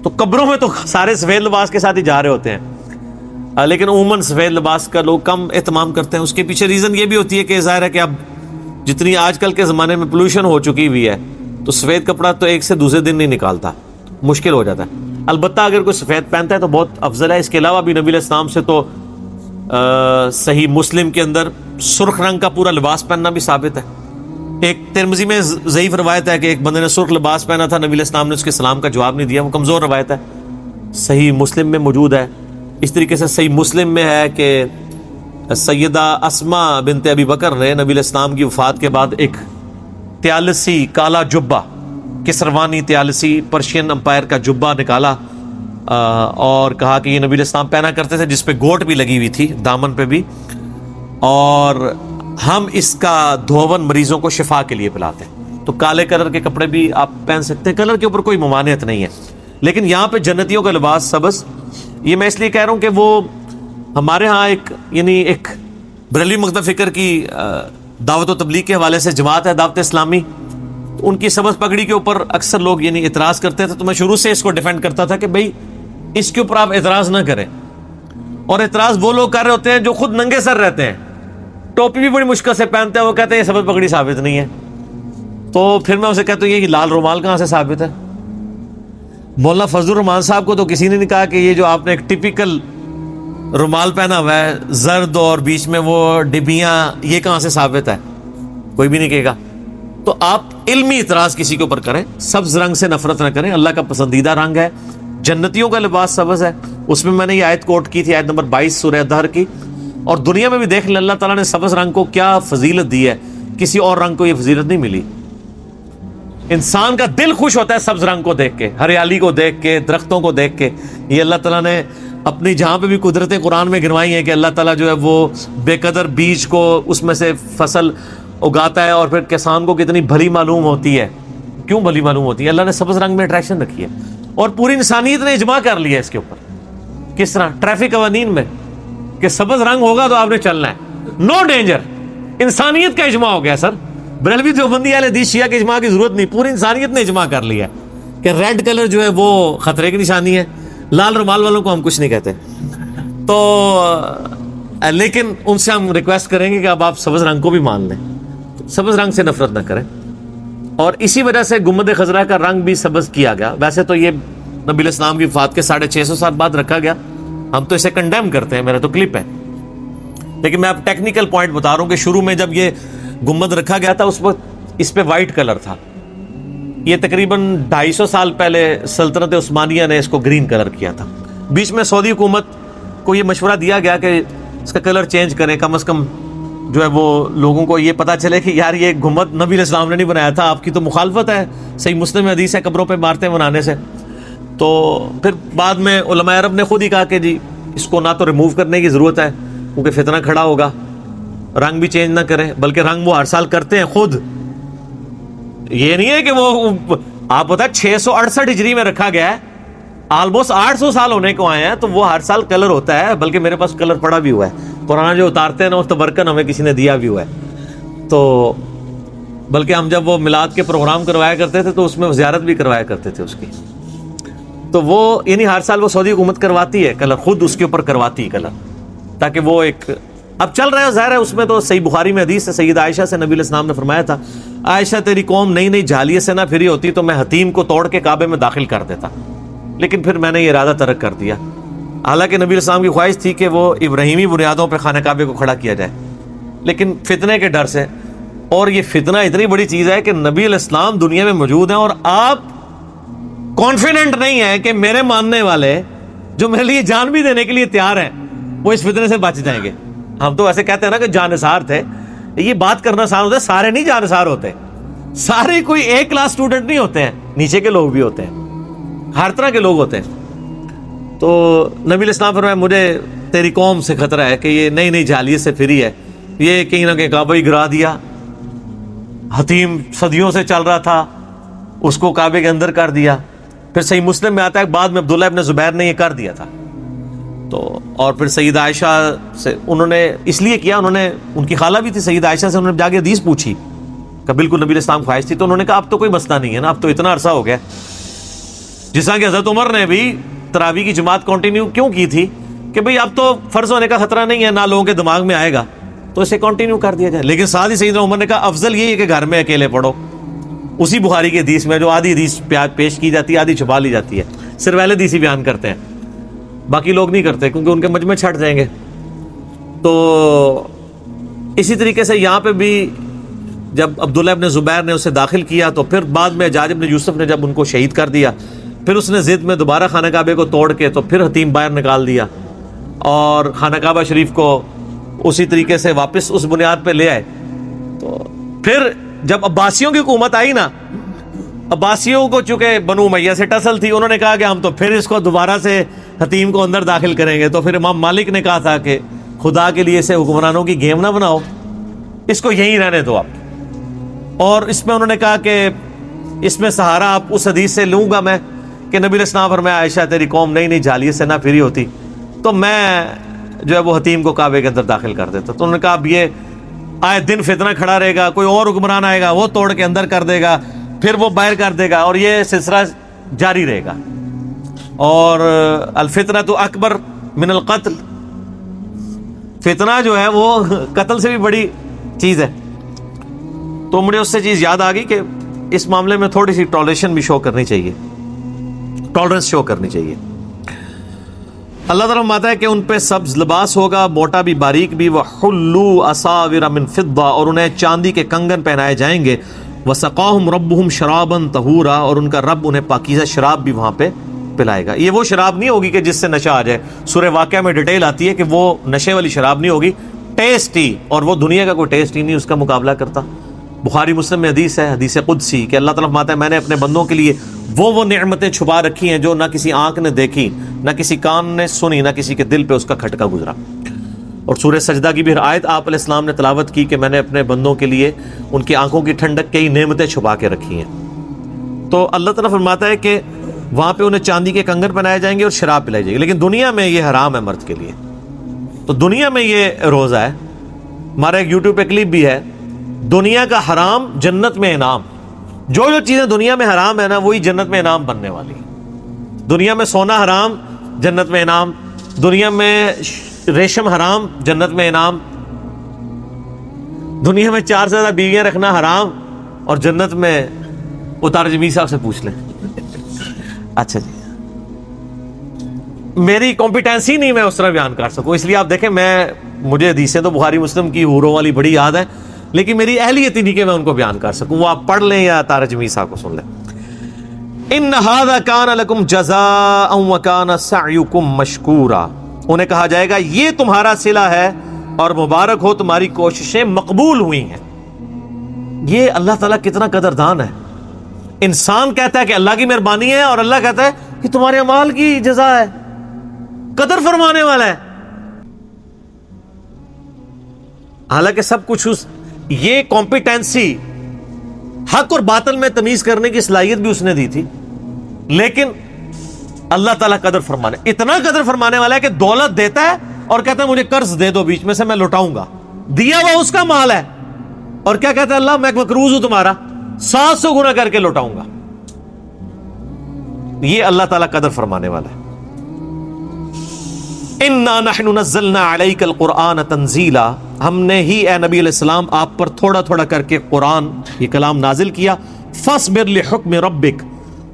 تو قبروں میں تو سارے سفید لباس کے ساتھ ہی جا رہے ہوتے ہیں, لیکن عموماً سفید لباس کا لوگ کم اہتمام کرتے ہیں. اس کے پیچھے ریزن یہ بھی ہوتی ہے کہ ظاہر ہے کہ اب جتنی آج کل کے زمانے میں پولوشن ہو چکی ہوئی ہے تو سفید کپڑا تو ایک سے دوسرے دن نہیں نکالتا, مشکل ہو جاتا ہے. البتہ اگر کوئی سفید پہنتا ہے تو بہت افضل ہے. اس کے علاوہ بھی نبی علیہ السلام سے تو صحیح مسلم کے اندر سرخ رنگ کا پورا لباس پہننا بھی ثابت ہے. ایک ترمذی میں ضعیف روایت ہے کہ ایک بندے نے سرخ لباس پہنا تھا, نبی علیہ السلام نے اس کے سلام کا جواب نہیں دیا, وہ کمزور روایت ہے. صحیح مسلم میں موجود ہے. اس طریقے سے صحیح مسلم میں ہے کہ سیدہ اسماء بنت ابی بکر نے نبی علیہ السلام کی وفات کے بعد ایک تیالسی کالا جبہ, کسروانی تیالسی پرشین امپائر کا جبہ نکالا اور کہا کہ یہ نبی علیہ السلام پہنا کرتے تھے, جس پہ گوٹ بھی لگی ہوئی تھی دامن پہ بھی, اور ہم اس کا دھون مریضوں کو شفا کے لیے پلاتے ہیں. تو کالے کلر کے کپڑے بھی آپ پہن سکتے ہیں, کلر کے اوپر کوئی ممانعت نہیں ہے. لیکن یہاں پہ جنتیوں کا لباس سبز, یہ میں اس لیے کہہ رہا ہوں کہ وہ ہمارے ہاں ایک بریلوی مکتب فکر کی دعوت و تبلیغ کے حوالے سے جماعت ہے دعوت اسلامی, ان کی سبز پگڑی کے اوپر اکثر لوگ اعتراض کرتے تھے. تو میں شروع سے اس کو ڈیفینڈ کرتا تھا کہ بھئی اس کے اوپر آپ اعتراض نہ کریں. اور اعتراض وہ لوگ کر رہے ہوتے ہیں جو خود ننگے سر رہتے ہیں, ٹوپی بھی بڑی مشکل سے پہنتے ہیں, وہ کہتے ہیں یہ سبز پگڑی ثابت نہیں ہے. تو پھر میں اسے کہتا ہوں یہ لال رومال کہاں سے ثابت ہے؟ مولانا فضل الرحمان صاحب کو تو کسی نے نہیں کہا کہ یہ جو آپ نے ایک ٹپیکل رومال پہنا ہوا ہے زرد اور بیچ میں وہ ڈبیاں, یہ کہاں سے ثابت ہے؟ کوئی بھی نہیں کہے گا. تو آپ علمی اعتراض کسی کے اوپر کریں, سبز رنگ سے نفرت نہ کریں. اللہ کا پسندیدہ رنگ ہے, جنتیوں کا لباس سبز ہے. اس میں نے یہ آیت کوٹ کی تھی, آیت نمبر 22 سورہ الدہر کی. اور دنیا میں بھی دیکھ لیں اللہ تعالیٰ نے سبز رنگ کو کیا فضیلت دی ہے, کسی اور رنگ کو یہ فضیلت نہیں ملی. انسان کا دل خوش ہوتا ہے سبز رنگ کو دیکھ کے, ہریالی کو دیکھ کے, درختوں کو دیکھ کے. یہ اللہ تعالیٰ نے اپنی جہاں پہ بھی قدرتیں قرآن میں گنوائی ہیں کہ اللہ تعالیٰ جو ہے وہ بے قدر بیج کو اس میں سے فصل اگاتا ہے اور پھر کسان کو کتنی بھلی معلوم ہوتی ہے. کیوں بھلی معلوم ہوتی ہے؟ اللہ نے سبز رنگ میں اٹریکشن رکھی ہے, اور پوری انسانیت نے اجماع کر لیا ہے اس کے اوپر. کس طرح؟ ٹریفک قوانین میں کہ سبز رنگ ہوگا تو آپ نے چلنا ہے, نو ڈینجر. انسانیت کا اجماع ہو گیا سر. بریلوی دیوبندی اہل حدیث شیعہ کے اجماع کی ضرورت نہیں، پوری انسانیت نے اجماع کر لیا کہ ریڈ کلر جو ہے وہ خطرے کی نشانی ہے، لال رومال والوں کو ہم کچھ نہیں کہتے. تو لیکن ان سے ہم ریکویسٹ کریں گے کہ اب آپ سبز رنگ کو بھی مان لیں، سبز رنگ سے نفرت نہ کریں. اور اسی وجہ سے گنبد خضرا کا رنگ بھی سبز کیا گیا. ویسے تو یہ نبی علیہ السلام کی وفات کے 650 سال بعد رکھا گیا، ہم تو اسے کنڈیم کرتے ہیں، میرا تو کلپ ہے. لیکن میں اب ٹیکنیکل پوائنٹ بتا رہا ہوں کہ شروع میں جب یہ گنبد رکھا گیا تھا اس وقت اس پہ وائٹ کلر تھا. یہ تقریباً 250 سال پہلے سلطنت عثمانیہ نے اس کو گرین کلر کیا تھا. بیچ میں سعودی حکومت کو یہ مشورہ دیا گیا کہ اس کا کلر چینج کریں، کم از کم جو ہے وہ لوگوں کو یہ پتا چلے کہ یار یہ گنبد نبی علیہ السلام نے نہیں بنایا تھا، آپ کی تو مخالفت ہے، صحیح مسلم میں حدیث ہے قبروں پہ عمارتیں بنانے سے. تو پھر بعد میں علماء عرب نے خود ہی کہا کہ جی اس کو نہ تو ریموو کرنے کی ضرورت ہے کیونکہ فتنہ کھڑا ہوگا، رنگ بھی چینج نہ کریں، بلکہ رنگ وہ ہر سال کرتے ہیں خود. یہ نہیں ہے کہ وہ آپ پتہ 668 ہجری میں رکھا گیا ہے، آلموسٹ 800 سال ہونے کو آئے ہیں، تو وہ ہر سال کلر ہوتا ہے. بلکہ میرے پاس کلر پڑا بھی ہوا ہے، پرانا جو اتارتے ہیں نا اس تبرکن ہمیں کسی نے دیا بھی ہوا ہے. تو بلکہ ہم جب وہ میلاد کے پروگرام کروایا کرتے تھے تو اس میں زیارت بھی کروایا کرتے تھے اس کی. تو وہ یعنی ہر سال وہ سعودی حکومت کرواتی ہے کلر، خود اس کے اوپر کرواتی ہے کلر، تاکہ وہ ایک اب چل رہا ہے. ظاہر ہے اس میں تو صحیح بخاری میں حدیث ہے، سیدہ عائشہ سے نبی علیہ السلام نے فرمایا تھا، عائشہ تیری قوم نئی نئی جھالیے سے نہ پھری ہوتی تو میں حتیم کو توڑ کے کعبے میں داخل کر دیتا، لیکن پھر میں نے یہ ارادہ ترک کر دیا. حالانکہ نبی علیہ السلام کی خواہش تھی کہ وہ ابراہیمی بنیادوں پہ خانہ کعبے کو کھڑا کیا جائے، لیکن فتنے کے ڈر سے. اور یہ فتنہ اتنی بڑی چیز ہے کہ نبی علیہ السلام دنیا میں موجود ہیں اور آپ کانفیڈنٹ نہیں ہیں کہ میرے ماننے والے جو میرے لیے جان بھی دینے کے لیے تیار ہیں وہ اس فتنے سے بچ جائیں گے. ہم تو ایسے کہتے ہیں نا کہ جانثار تھے، یہ بات کرنا آسان ہوتا ہے، سارے نہیں جانثار ہوتے، سارے کوئی ایک کلاس اسٹوڈنٹ نہیں ہوتے ہیں، نیچے کے لوگ بھی ہوتے ہیں، ہر طرح کے لوگ ہوتے ہیں. تو نبی علیہ السلام فرمایا مجھے تیری قوم سے خطرہ ہے کہ یہ نئی نئی جھالیت سے پھری ہے، یہ کہیں نہ کہیں کعبہ ہی گرا دیا، حتیم صدیوں سے چل رہا تھا اس کو کعبے کے اندر کر دیا. پھر صحیح مسلم میں آتا ہے بعد میں عبداللہ ابن زبیر نے یہ کر دیا تھا. تو اور پھر سیدہ عائشہ سے انہوں نے اس لیے کیا، انہوں نے ان کی خالہ بھی تھی سیدہ عائشہ سے، انہوں نے جا کے حدیث پوچھی کہ بالکل نبی علیہ السلام خواہش تھی، تو انہوں نے کہا اب تو کوئی مسئلہ نہیں ہے نا، اب تو اتنا عرصہ ہو گیا. جس طرح کہ حضرت عمر نے بھی تراویح کی جماعت کنٹینیو کیوں کی تھی کہ بھئی اب تو فرض ہونے کا خطرہ نہیں ہے، نہ لوگوں کے دماغ میں آئے گا تو اسے کنٹینیو کر دیا جائے. لیکن ساتھ ہی سیدنا عمر نے کہا افضل یہی ہے کہ گھر میں اکیلے پڑھو، اسی بخاری کی حدیث میں جو آدھی حدیث پیش کی جاتی ہے آدھی چھپا لی جاتی ہے، صرف اہل حدیث ہی بیان کرتے ہیں، باقی لوگ نہیں کرتے کیونکہ ان کے مجمع چھٹ جائیں گے. تو اسی طریقے سے یہاں پہ بھی جب عبداللہ ابن زبیر نے اسے داخل کیا تو پھر بعد میں حجاج ابن یوسف نے جب ان کو شہید کر دیا، پھر اس نے ضد میں دوبارہ خانہ کعبے کو توڑ کے تو پھر حتیم باہر نکال دیا اور خانہ کعبہ شریف کو اسی طریقے سے واپس اس بنیاد پہ لے آئے. تو پھر جب عباسیوں کی حکومت آئی نا، عباسیوں کو چونکہ بنو امیہ سے ٹسل تھی، انہوں نے کہا کہ ہم تو پھر اس کو دوبارہ سے حتیم کو اندر داخل کریں گے. تو پھر امام مالک نے کہا تھا کہ خدا کے لیے اسے حکمرانوں کی گیم نہ بناؤ، اس کو یہیں رہنے دو آپ. اور اس میں انہوں نے کہا کہ اس میں سہارا آپ اس حدیث سے لوں گا میں کہ نبی علیہ السلام فرمایا عائشہ تیری قوم نئی نئی جھالیت سے نہ پھری ہوتی تو میں جو ہے وہ حتیم کو کعبے کے اندر داخل کر دیتا. تو انہوں نے کہا اب یہ آئے دن فتنہ کھڑا رہے گا، کوئی اور حکمران آئے گا وہ توڑ کے اندر کر دے گا، پھر وہ باہر کر دے گا، اور یہ سلسلہ جاری رہے گا. اور الفتنہ تو اکبر من القتل، فتنہ جو ہے وہ قتل سے بھی بڑی چیز ہے. تو مجھے اس سے چیز یاد آ گئی کہ اس معاملے میں تھوڑی سی ٹالریشن بھی شو کرنی چاہیے، ٹالرنس شو کرنی چاہیے. اللہ تعالیٰ فرماتا ہے کہ ان پہ سبز لباس ہوگا، موٹا بھی باریک بھی، وَحُلُّوا أَسَاوِرَ مِن فِضَّةٍ، اور انہیں چاندی کے کنگن پہنائے جائیں گے، وَسَقَاهُمْ رَبُّهُمْ شَرَابًا طَهُورًا، اور ان کا رب انہیں پاکیزہ شراب بھی وہاں پہ پلائے گا. یہ وہ شراب نہیں ہوگی کہ جس سے نشہ آ جائے، سورہ واقعہ میں ڈیٹیل آتی ہے کہ وہ نشے والی شراب نہیں ہوگی، ٹیسٹی، اور وہ دنیا کا کوئی ٹیسٹ ہی نہیں اس کا مقابلہ کرتا. بخاری مسلم میں حدیث ہے، حدیث قدسی، کہ اللہ تعالیٰ فرماتا ہے میں نے اپنے بندوں کے لیے وہ نعمتیں چھپا رکھی ہیں جو نہ کسی آنکھ نے دیکھی، نہ کسی کان نے سنی، نہ کسی کے دل پہ اس کا کھٹکا گزرا. اور سورہ سجدہ کی بھی آیت آپ علیہ السلام نے تلاوت کی کہ میں نے اپنے بندوں کے لیے ان کی آنکھوں کی ٹھنڈک کئی نعمتیں چھپا کے رکھی ہیں. تو اللہ تعالیٰ فرماتا ہے کہ وہاں پہ انہیں چاندی کے کنگن پہنائے جائیں گے اور شراب پلائی جائے گی. لیکن دنیا میں یہ حرام ہے مرد کے لیے، تو دنیا میں یہ روزہ ہے. ہمارا ایک یوٹیوب پہ کلپ بھی ہے دنیا کا حرام جنت میں انعام. جو جو چیزیں دنیا میں حرام ہے نا وہی جنت میں انعام بننے والی. دنیا میں سونا حرام، جنت میں انعام. دنیا میں ریشم حرام، جنت میں انعام. دنیا میں 4 سے زیادہ بیویاں رکھنا حرام، اور جنت میں اتار جمیل صاحب سے پوچھ لیں. اچھا جی، میری کمپیٹنسی نہیں میں اس طرح بیان کر سکوں، اس لیے آپ دیکھیں مجھے حدیثیں تو بخاری مسلم کی حوروں والی بڑی یاد ہے، لیکن میری اہلیت ہی نہیں کہ میں ان کو بیان کر سکوں. وہ آپ پڑھ لیں یا اتار جمیل صاحب کو سن لیں. ان ھذا کان لکم جزاء وکان سعیکم مشکورا. انہیں کہا جائے گا یہ تمہارا صلہ ہے اور مبارک ہو تمہاری کوششیں مقبول ہوئی ہیں. یہ اللہ تعالیٰ کتنا قدردان ہے. انسان کہتا ہے کہ اللہ کی مہربانی ہے، اور اللہ کہتا ہے کہ تمہارے اعمال کی جزا ہے. قدر فرمانے والا ہے. حالانکہ سب کچھ یہ کمپیٹنسی حق اور باطل میں تمیز کرنے کی صلاحیت بھی اس نے دی تھی، لیکن اللہ تعالیٰ قدر فرمانے، اتنا قدر فرمانے والا ہے کہ دولت دیتا ہے اور کہتا ہے مجھے قرض دے دو، بیچ میں سے میں لوٹاؤں گا. دیا ہوا اس کا مال ہے، اور کیا کہتا ہے اللہ میں مقروض ہوں تمہارا، 700 گنا کر کے لوٹاؤں گا. یہ اللہ تعالیٰ قدر فرمانے والا ہے. اِنَّا نَحْنُ نَزَّلْنَا عَلَيْكَ الْقُرْآنَ تَنزِيلًا. ہم نے ہی اے نبی علیہ السلام آپ پر تھوڑا تھوڑا کر کے قرآن یہ کلام نازل کیا. فَاصْبِرْ لِحُكْمِ رَبِّكَ.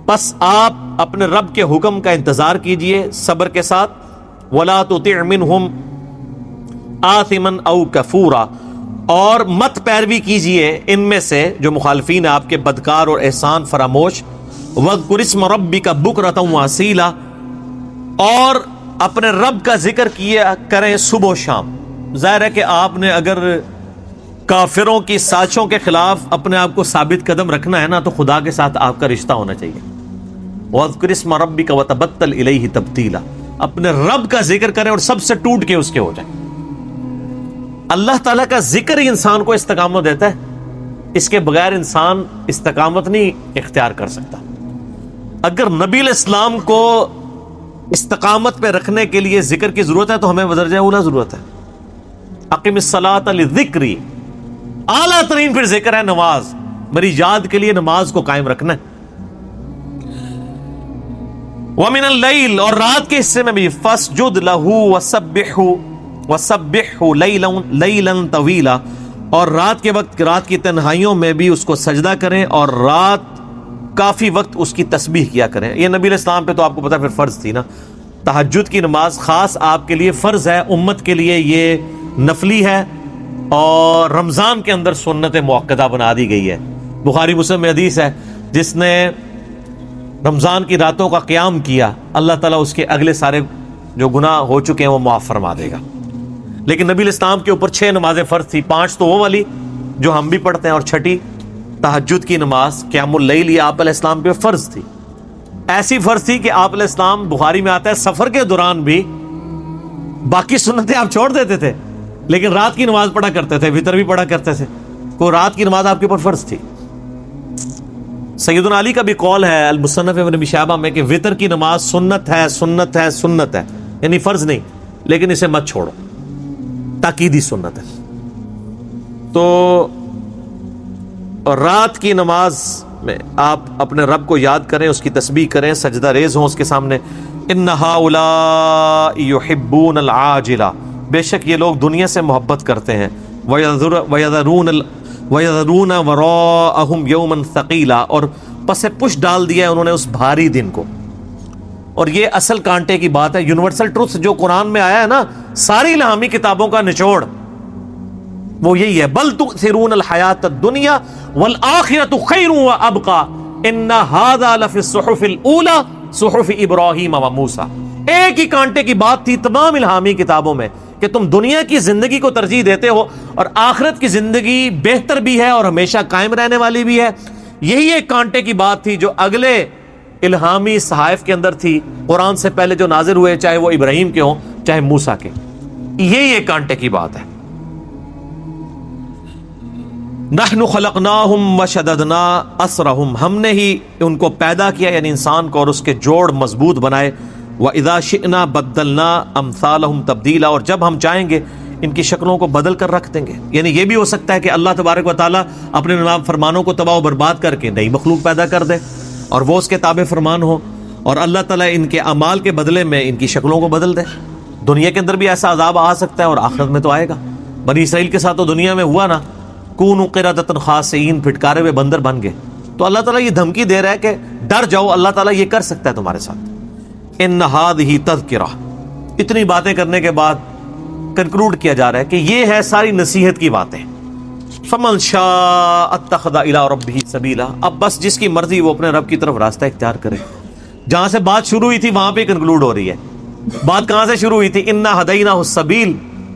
پس آپ اپنے رب کے حکم کا انتظار کیجئے صبر کے ساتھ. وَلَا تُطِعْ مِنْهُمْ آثِمًا أَوْ كَفُورًا. اور مت پیروی کیجئے ان میں سے جو مخالفین ہیں آپ کے بدکار اور احسان فراموش. وَاذْكُرِ اسْمَ رَبِّكَ بُكْرَةً وَأَصِيلًا. اور اپنے رب کا ذکر کیا کریں صبح و شام. ظاہر ہے کہ آپ نے اگر کافروں کی سازشوں کے خلاف اپنے آپ کو ثابت قدم رکھنا ہے نا تو خدا کے ساتھ آپ کا رشتہ ہونا چاہیے. وَاذْكُرِ اسْمَ رَبِّكَ وَتَبَتَّلْ إِلَيْهِ تَبْتِيلًا. اپنے رب کا ذکر کریں اور سب سے ٹوٹ کے اس کے ہو جائیں. اللہ تعالیٰ کا ذکر ہی انسان کو استقامت دیتا ہے. اس کے بغیر انسان استقامت نہیں اختیار کر سکتا. اگر نبی علیہ السلام کو استقامت پہ رکھنے کے لیے ذکر کی ضرورت ہے تو ہمیں بدرجہ اولا ضرورت ہے. اقم الصلاۃ لذکری. اعلیٰ ترین پھر ذکر ہے نماز. میری یاد کے لیے نماز کو قائم رکھنا ہے. وَمِنَ اللَّيْلِ. اور رات کے حصے میں بھی فَاسْجُدْ لَهُ وَسَبِّحْهُ لَيْلًا طَوِيلًا. اور رات کے وقت رات کی تنہائیوں میں بھی اس کو سجدہ کریں اور رات کافی وقت اس کی تسبیح کیا کریں. یہ نبی علیہ السلام پہ تو آپ کو پتا پھر فرض تھی نا. تہجد کی نماز خاص آپ کے لیے فرض ہے، امت کے لیے یہ نفلی ہے، اور رمضان کے اندر سنت موقتہ بنا دی گئی ہے. بخاری مسلم میں حدیث ہے جس نے رمضان کی راتوں کا قیام کیا اللہ تعالیٰ اس کے اگلے سارے جو گناہ ہو چکے ہیں وہ معاف فرما دے گا. لیکن نبی علیہ السلام کے اوپر 6 نمازیں فرض تھی. 5 تو وہ والی جو ہم بھی پڑھتے ہیں، اور 6ٹھی تہجد کی نماز قیام اللیل یہ آپ علیہ السلام پہ فرض تھی. ایسی فرض تھی کہ آپ علیہ السلام، بخاری میں آتا ہے، سفر کے دوران بھی باقی سنتیں آپ چھوڑ دیتے تھے لیکن رات کی نماز پڑھا کرتے تھے، وتر بھی پڑھا کرتے تھے. کوئی رات کی نماز آپ کے اوپر فرض تھی. سیدنا علی کا بھی قول ہے المصنف ابن ابی شیبہ میں کہ وتر کی نماز سنت ہے، سنت ہے، سنت ہے، یعنی فرض نہیں لیکن اسے مت چھوڑو، تاکیدی سنت ہے. تو رات کی نماز میں آپ اپنے رب کو یاد کریں، اس کی تسبیح کریں، سجدہ ریز ہوں اس کے سامنے. ان ہؤلاء یحبون العاجلہ. بے شک یہ لوگ دنیا سے محبت کرتے ہیں. وَيَذَرُونَ وَرَاءَهُمْ يَوْمًا ثَقِيلًا. اور پس پش ڈال دیا ہے انہوں نے اس بھاری دن کو. اور یہ اصل کانٹے کی بات ہے. یونیورسل ٹروتھ جو قرآن میں آیا ہے نا، ساری الہامی کتابوں کا نچوڑ وہ یہی ہے. بل تؤثرون الحیات الدنیا والآخرۃ خیر وابقیٰ ان ھذا لفی الصحف الاولی صحف ابراہیم وموسیٰ. ایک ہی کانٹے کی بات تھی تمام الہامی کتابوں میں کہ تم دنیا کی زندگی کو ترجیح دیتے ہو اور آخرت کی زندگی بہتر بھی ہے اور ہمیشہ قائم رہنے والی بھی ہے. یہی ایک کانٹے کی بات تھی جو اگلے الہامی صحائف کے اندر تھی، قرآن سے پہلے جو نازل ہوئے، چاہے وہ ابراہیم کے ہوں چاہے موسیٰ کے. یہی ایک کانٹے کی بات ہے. نحن خلقناہم وشددنا اسرہم. ہم نے ہی ان کو پیدا کیا یعنی انسان کو، اور اس کے جوڑ مضبوط بنائے. وَإِذَا شِئْنَا بَدَّلْنَا أَمْثَالَهُمْ تَبْدِيلًا. اور جب ہم چاہیں گے ان کی شکلوں کو بدل کر رکھ دیں گے. یعنی یہ بھی ہو سکتا ہے کہ اللہ تبارک و تعالیٰ اپنے فرمانوں کو تباہ و برباد کر کے نئی مخلوق پیدا کر دے اور وہ اس کے تابع فرمان ہو، اور اللہ تعالیٰ ان کے اعمال کے بدلے میں ان کی شکلوں کو بدل دے. دنیا کے اندر بھی ایسا عذاب آ سکتا ہے اور آخرت میں تو آئے گا. بنی اسرائیل کے ساتھ تو دنیا میں ہوا نا، کونوا قردۃ خاسئین، پھٹکارے ہوئے بندر بن گئے. تو اللہ تعالیٰ یہ دھمکی دے رہا ہے کہ ڈر جاؤ، اللہ تعالیٰ یہ کر سکتا ہے تمہارے ساتھ. ان ھذہ تذکرہ، اتنی باتیں کرنے کے بعد کنکلوڈ کیا جا رہا ہے کہ یہ ہے ساری نصیحت کی باتیں. فمن شاء اتخذ الی ربہ سبیلا، اب بس جس کی مرضی وہ اپنے رب کی طرف راستہ اختیار کرے. جہاں سے بات شروع ہوئی تھی وہاں پہ کنکلوڈ ہو رہی ہے. بات کہاں سے شروع ہوئی تھی؟ انا ہدیناہ السبیل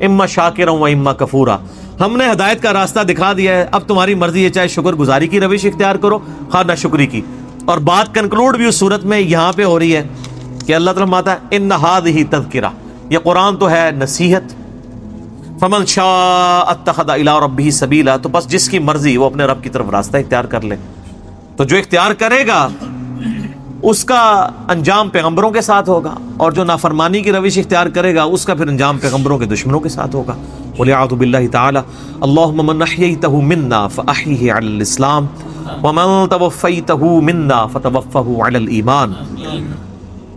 اما شاکرا و اما کفورا، ہم نے ہدایت کا راستہ دکھا دیا ہے، اب تمہاری مرضی ہے چاہے شکر گزاری کی روش اختیار کرو خواہ نہ شکری کی. اور بات کنکلوڈ بھی اس صورت میں یہاں پہ ہو رہی ہے کہ اللہ تعالیٰ ماتا ہے ان ھذہ تذکرہ، یہ قرآن تو ہے نصیحت. فمن شاء اتخذ الی ربہ سبیلا، تو بس جس کی مرضی وہ اپنے رب کی طرف راستہ اختیار کر لے. تو جو اختیار کرے گا اس کا انجام پیغمبروں کے ساتھ ہوگا، اور جو نافرمانی کی روش اختیار کرے گا اس کا پھر انجام پیغمبروں کے دشمنوں کے ساتھ ہوگا. وَلِعَوْذُ بِاللَّهِ تَعَالَى اللَّهُمَّ مَنْ أَحْيَيْتَهُ مِنَّا فَأَحْيِهِ عَلَى الْإِسْلَامِ وَمَنْ تَوَفَّيْتَهُ مِنَّا فَتَوَفَّهُ عَلَى الْإِيمَانِ.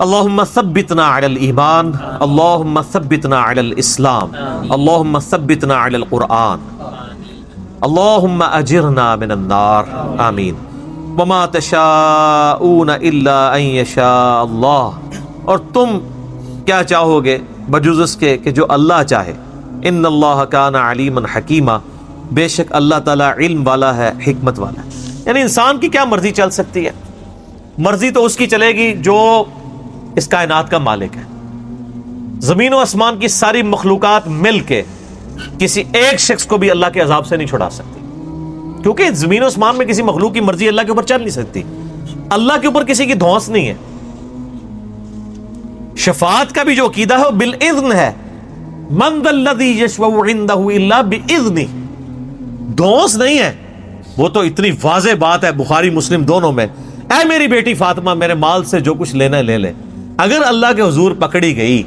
اللهم ثبتنا على الإيمان، اللهم ثبتنا على الإسلام، اللهم ثبتنا على القرآن، اللهم أجرنا من النار. آمین. وما تشاءون الا ان يشاء اللہ، اور تم کیا چاہو گے بجز اس کے کہ جو اللہ چاہے. ان اللہ کان علیما حکیما، بے شک اللہ تعالیٰ علم والا ہے، حکمت والا ہے. یعنی انسان کی کیا مرضی چل سکتی ہے؟ مرضی تو اس کی چلے گی جو اس کائنات کا مالک ہے. زمین و آسمان کی ساری مخلوقات مل کے کسی ایک شخص کو بھی اللہ کے عذاب سے نہیں چھڑا سکتی، کیونکہ زمین و آسمان میں کسی مخلوق کی مرضی اللہ کے اوپر چل نہیں سکتی. اللہ کے اوپر کسی کی دھونس نہیں ہے. شفاعت کا بھی جو عقیدہ ہے وہ بالاذن ہے. من ذا الذی یشفع عندہ الا باذنہ، دھونس نہیں ہے. وہ تو اتنی واضح بات ہے بخاری مسلم دونوں میں، اے میری بیٹی فاطمہ میرے مال سے جو کچھ لینا ہے لے لے، اگر اللہ کے حضور پکڑی گئی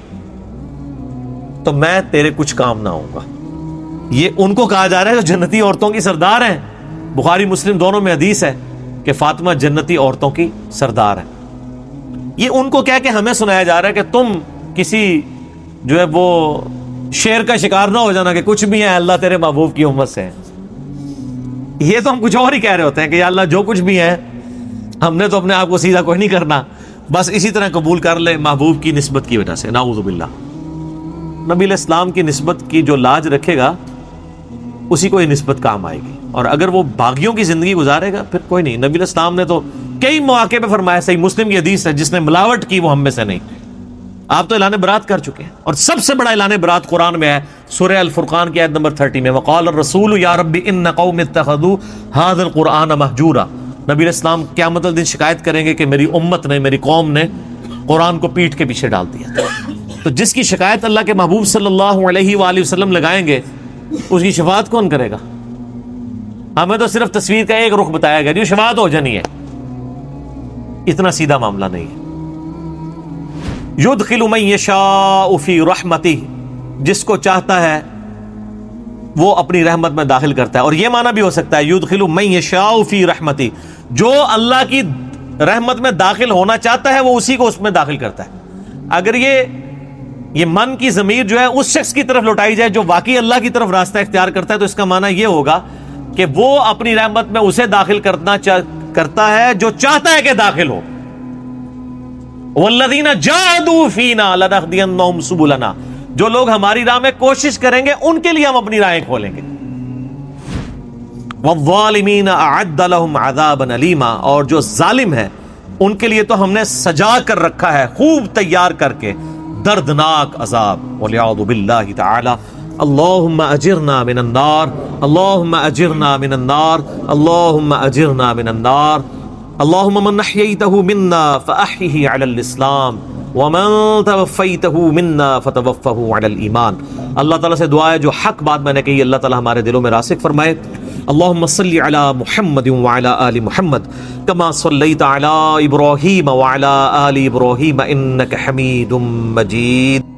تو میں تیرے کچھ کام نہ ہوں گا. یہ ان کو کہا جا رہا ہے جو جنتی عورتوں کی سردار ہیں. بخاری مسلم دونوں میں حدیث ہے کہ فاطمہ جنتی عورتوں کی سردار ہے. یہ ان کو کہہ کے ہمیں سنایا جا رہا ہے کہ تم کسی جو ہے وہ شیر کا شکار نہ ہو جانا کہ کچھ بھی ہے اللہ تیرے محبوب کی امت سے ہیں. یہ تو ہم کچھ اور ہی کہہ رہے ہوتے ہیں کہ یا اللہ جو کچھ بھی ہے ہم نے تو اپنے آپ کو سیدھا کوئی نہیں کرنا، بس اسی طرح قبول کر لے محبوب کی نسبت کی وجہ سے. نعوذ باللہ. نبی علیہ السلام کی نسبت کی جو لاج رکھے گا اسی کو یہ نسبت کام آئے گی، اور اگر وہ باغیوں کی زندگی گزارے گا پھر کوئی نہیں. نبی علیہ السلام نے تو کئی مواقع پہ فرمایا، صحیح مسلم کی حدیث ہے، جس نے ملاوٹ کی وہ ہم میں سے نہیں. آپ تو اعلان برات کر چکے ہیں، اور سب سے بڑا اعلان برات قرآن میں ہے سورہ الفرقان کی آیت نمبر 30 میں، وقال الرسول یا رب ان قوم اتخذوا هذا القرآن مہجورا. نبی علیہ السلام قیامت الدین شکایت کریں گے کہ میری امت نے، میری قوم نے قرآن کو پیٹھ کے پیچھے ڈال دیا. تو جس کی شکایت اللہ کے محبوب صلی اللہ علیہ وآلہ وسلم لگائیں گے اس کی شفاعت کون کرے گا؟ ہمیں تو صرف تصویر کا ایک رخ بتایا گیا جو شفاعت ہو جانی ہے. اتنا سیدھا معاملہ نہیں ہے. یدخل من یشاء فی رحمتہ، جس کو چاہتا ہے وہ اپنی رحمت میں داخل کرتا ہے. اور یہ معنی بھی ہو سکتا ہے یدخل من یشاء فی رحمتہ، جو اللہ کی رحمت میں داخل ہونا چاہتا ہے وہ اسی کو اس میں داخل کرتا ہے. اگر یہ من کی ضمیر جو ہے اس شخص کی طرف لوٹائی جائے جو واقعی اللہ کی طرف راستہ اختیار کرتا ہے تو اس کا معنی یہ ہوگا کہ وہ اپنی رحمت میں اسے داخل کرتا ہے جو چاہتا ہے کہ داخل ہو. والذین جاہدوا فینا لنہدینہم سبلنا، جو لوگ ہماری راہ میں کوشش کریں گے ان کے لیے ہم اپنی راہیں کھولیں گے. والظالمین اعد لہم عذابا علیما، اور جو ظالم ہیں ان کے لیے تو ہم نے سجا کر رکھا ہے خوب تیار کر کے دردناک عذاب. والعیاذ باللہ تعالی. اللہم اجرنا من النار، اللہم اجرنا من النار، اللہم اجرنا من النار. اللہم من احییتہ منا فاحیہ علی الاسلام ومن توفیتہ منا فتوفہ علی الایمان. اللہ تعالیٰ سے دعا ہے جو حق بات میں نے کہی اللہ تعالیٰ ہمارے دلوں میں راسخ فرمائے. اللہم صلی علی محمد وعلی آل محمد کما صلیت علی ابراہیم وعلی آل ابراہیم انک حمید مجید.